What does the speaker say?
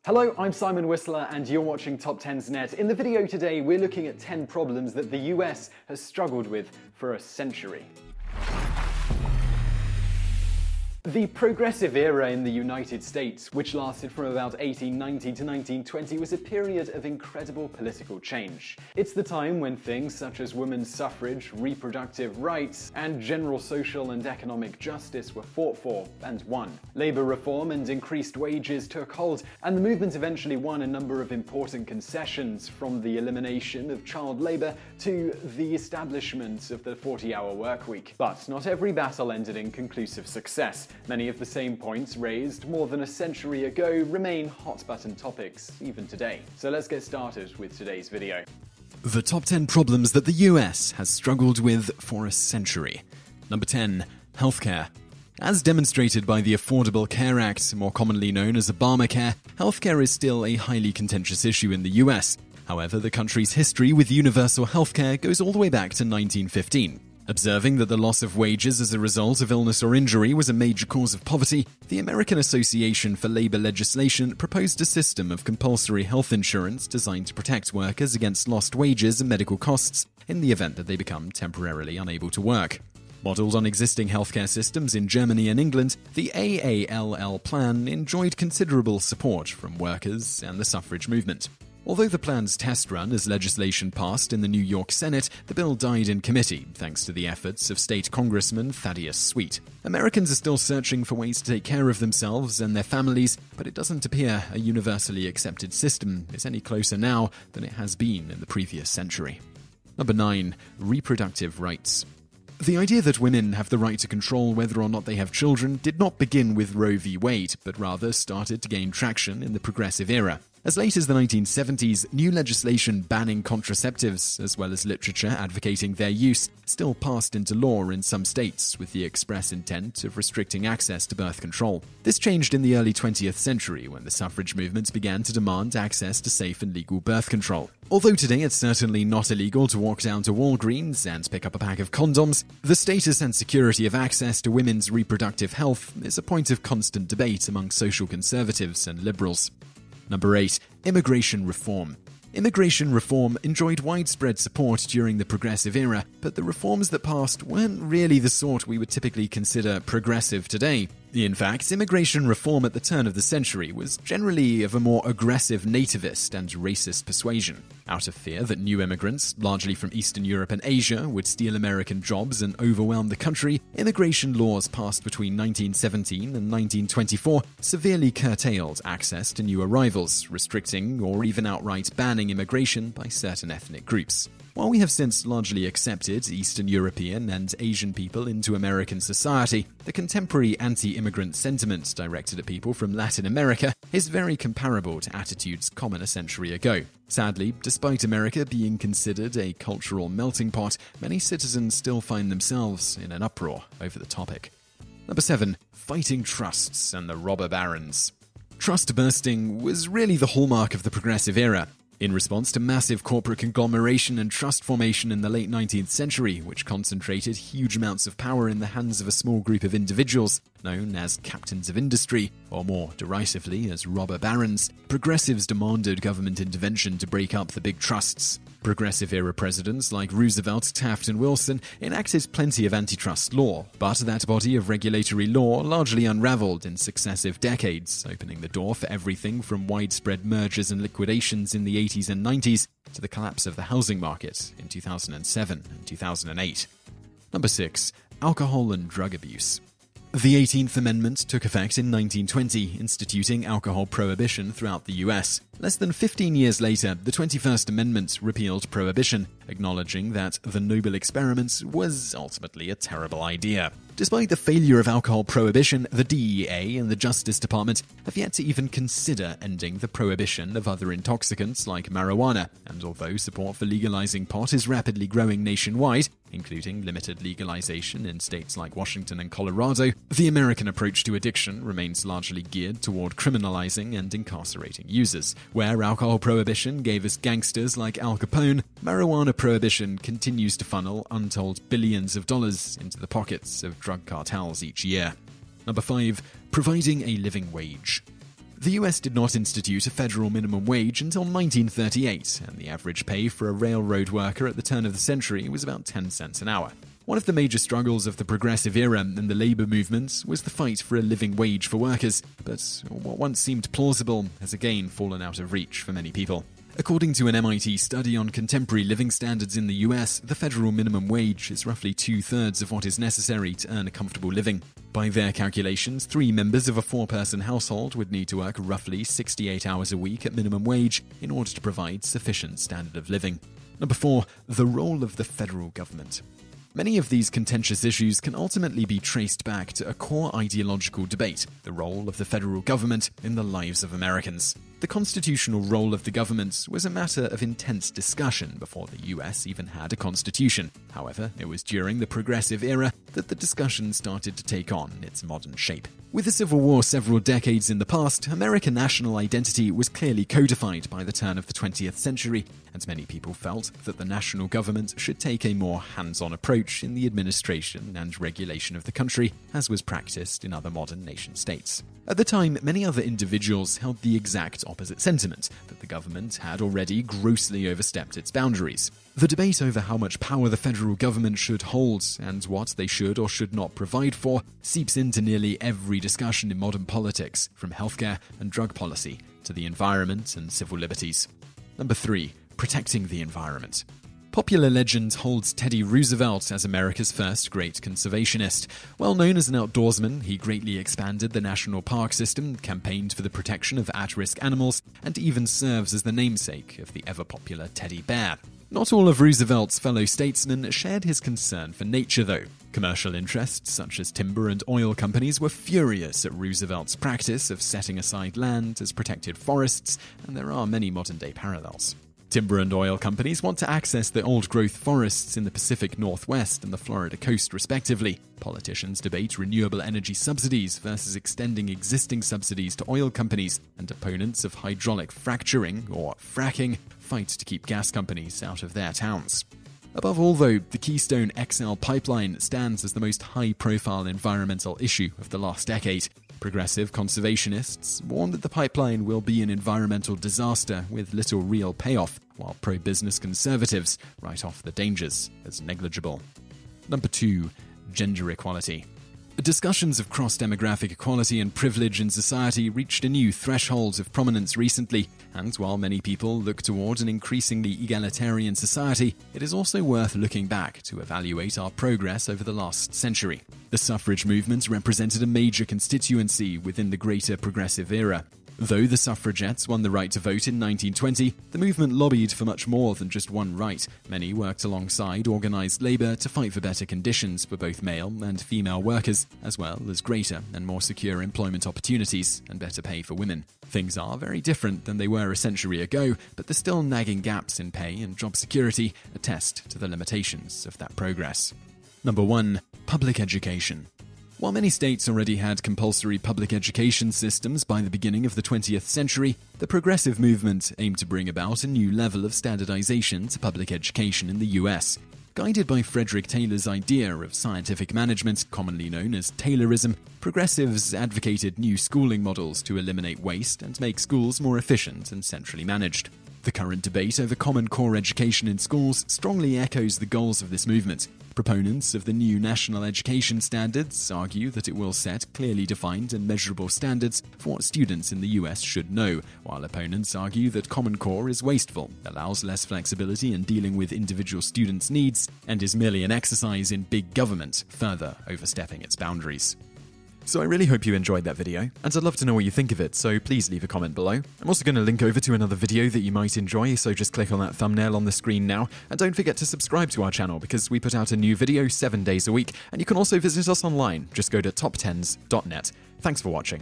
Hello, I'm Simon Whistler and you're watching TopTenzNet. In the video today, we're looking at 10 problems that the US has struggled with for a century. The Progressive Era in the United States, which lasted from about 1890 to 1920, was a period of incredible political change. It's the time when things such as women's suffrage, reproductive rights, and general social and economic justice were fought for and won. Labor reform and increased wages took hold, and the movement eventually won a number of important concessions, from the elimination of child labor to the establishment of the 40-hour workweek. But not every battle ended in conclusive success. Many of the same points raised more than a century ago remain hot-button topics even today. So let's get started with today's video. The top 10 problems that the US has struggled with for a century. Number 10. Healthcare. As demonstrated by the Affordable Care Act, more commonly known as Obamacare, healthcare is still a highly contentious issue in the US. However, the country's history with universal healthcare goes all the way back to 1915. Observing that the loss of wages as a result of illness or injury was a major cause of poverty, the American Association for Labor Legislation proposed a system of compulsory health insurance designed to protect workers against lost wages and medical costs in the event that they become temporarily unable to work. Modeled on existing healthcare systems in Germany and England, the AALL plan enjoyed considerable support from workers and the suffrage movement. Although the plan's test run as legislation passed in the New York Senate, the bill died in committee thanks to the efforts of state Congressman Thaddeus Sweet. Americans are still searching for ways to take care of themselves and their families, but it doesn't appear a universally accepted system is any closer now than it has been in the previous century. Number 9. Reproductive rights. The idea that women have the right to control whether or not they have children did not begin with Roe v. Wade, but rather started to gain traction in the Progressive Era. As late as the 1970s, new legislation banning contraceptives, as well as literature advocating their use, still passed into law in some states with the express intent of restricting access to birth control. This changed in the early 20th century when the suffrage movement began to demand access to safe and legal birth control. Although today it's certainly not illegal to walk down to Walgreens and pick up a pack of condoms, the status and security of access to women's reproductive health is a point of constant debate among social conservatives and liberals. Number 8. Immigration reform. Immigration reform enjoyed widespread support during the Progressive Era, but the reforms that passed weren't really the sort we would typically consider progressive today. In fact, immigration reform at the turn of the century was generally of a more aggressive nativist and racist persuasion. Out of fear that new immigrants, largely from Eastern Europe and Asia, would steal American jobs and overwhelm the country, immigration laws passed between 1917 and 1924 severely curtailed access to new arrivals, restricting or even outright banning immigration by certain ethnic groups. While we have since largely accepted Eastern European and Asian people into American society, the contemporary anti-immigrant sentiment directed at people from Latin America is very comparable to attitudes common a century ago. Sadly, despite America being considered a cultural melting pot, many citizens still find themselves in an uproar over the topic. Number 7. Fighting trusts and the robber barons. Trust bursting was really the hallmark of the Progressive Era. In response to massive corporate conglomeration and trust formation in the late 19th century, which concentrated huge amounts of power in the hands of a small group of individuals, known as captains of industry, or more derisively as robber barons, progressives demanded government intervention to break up the big trusts. Progressive-era presidents like Roosevelt, Taft, and Wilson enacted plenty of antitrust law, but that body of regulatory law largely unraveled in successive decades, opening the door for everything from widespread mergers and liquidations in the 80s and 90s to the collapse of the housing market in 2007 and 2008. Number 6. Alcohol and drug abuse. The 18th Amendment took effect in 1920, instituting alcohol prohibition throughout the US. Less than 15 years later, the 21st Amendment repealed prohibition, acknowledging that the noble experiment was ultimately a terrible idea. Despite the failure of alcohol prohibition, the DEA and the Justice Department have yet to even consider ending the prohibition of other intoxicants like marijuana, and although support for legalizing pot is rapidly growing nationwide, including limited legalization in states like Washington and Colorado, the American approach to addiction remains largely geared toward criminalizing and incarcerating users. Where alcohol prohibition gave us gangsters like Al Capone, marijuana prohibition continues to funnel untold billions of dollars into the pockets of drug cartels each year. Number 5. Providing a living wage. The US did not institute a federal minimum wage until 1938, and the average pay for a railroad worker at the turn of the century was about 10 cents an hour. One of the major struggles of the progressive era and the labor movement was the fight for a living wage for workers, but what once seemed plausible has again fallen out of reach for many people. According to an MIT study on contemporary living standards in the US, the federal minimum wage is roughly 2/3 of what is necessary to earn a comfortable living. By their calculations, 3 members of a 4-person household would need to work roughly 68 hours a week at minimum wage in order to provide sufficient standard of living. Number 4, the role of the federal government. Many of these contentious issues can ultimately be traced back to a core ideological debate, the role of the federal government in the lives of Americans. The constitutional role of the government was a matter of intense discussion before the US even had a constitution. However, it was during the progressive era that the discussion started to take on its modern shape. With the Civil War several decades in the past, American national identity was clearly codified by the turn of the 20th century, and many people felt that the national government should take a more hands-on approach in the administration and regulation of the country, as was practiced in other modern nation-states. At the time, many other individuals held the exact opposite sentiment, that the government had already grossly overstepped its boundaries. The debate over how much power the federal government should hold and what they should or should not provide for seeps into nearly every discussion in modern politics, from healthcare and drug policy to the environment and civil liberties. Number 3, protecting the environment. Popular legend holds Teddy Roosevelt as America's first great conservationist. Well known as an outdoorsman, he greatly expanded the national park system, campaigned for the protection of at-risk animals, and even serves as the namesake of the ever-popular teddy bear. Not all of Roosevelt's fellow statesmen shared his concern for nature, though. Commercial interests such as timber and oil companies were furious at Roosevelt's practice of setting aside land as protected forests, and there are many modern-day parallels. Timber and oil companies want to access the old-growth forests in the Pacific Northwest and the Florida coast, respectively. Politicians debate renewable energy subsidies versus extending existing subsidies to oil companies, and opponents of hydraulic fracturing, or fracking, fight to keep gas companies out of their towns. Above all, though, the Keystone XL pipeline stands as the most high-profile environmental issue of the last decade. Progressive conservationists warn that the pipeline will be an environmental disaster with little real payoff, while pro-business conservatives write off the dangers as negligible. Number 2, gender equality. Discussions of cross-demographic equality and privilege in society reached a new threshold of prominence recently, and while many people look toward an increasingly egalitarian society, it is also worth looking back to evaluate our progress over the last century. The suffrage movement represented a major constituency within the greater progressive era. Though the suffragettes won the right to vote in 1920, the movement lobbied for much more than just one right. Many worked alongside organized labor to fight for better conditions for both male and female workers, as well as greater and more secure employment opportunities and better pay for women. Things are very different than they were a century ago, but the still nagging gaps in pay and job security attest to the limitations of that progress. Number 1, public education. While many states already had compulsory public education systems by the beginning of the 20th century, the progressive movement aimed to bring about a new level of standardization to public education in the US. Guided by Frederick Taylor's idea of scientific management, commonly known as Taylorism, progressives advocated new schooling models to eliminate waste and make schools more efficient and centrally managed. The current debate over Common Core education in schools strongly echoes the goals of this movement. Proponents of the new national education standards argue that it will set clearly defined and measurable standards for what students in the US should know, while opponents argue that Common Core is wasteful, allows less flexibility in dealing with individual students' needs, and is merely an exercise in big government, further overstepping its boundaries. So I really hope you enjoyed that video, and I'd love to know what you think of it, so please leave a comment below. I'm also going to link over to another video that you might enjoy, so just click on that thumbnail on the screen now, and don't forget to subscribe to our channel because we put out a new video 7 days a week, and you can also visit us online. Just go to TopTenz.net. Thanks for watching.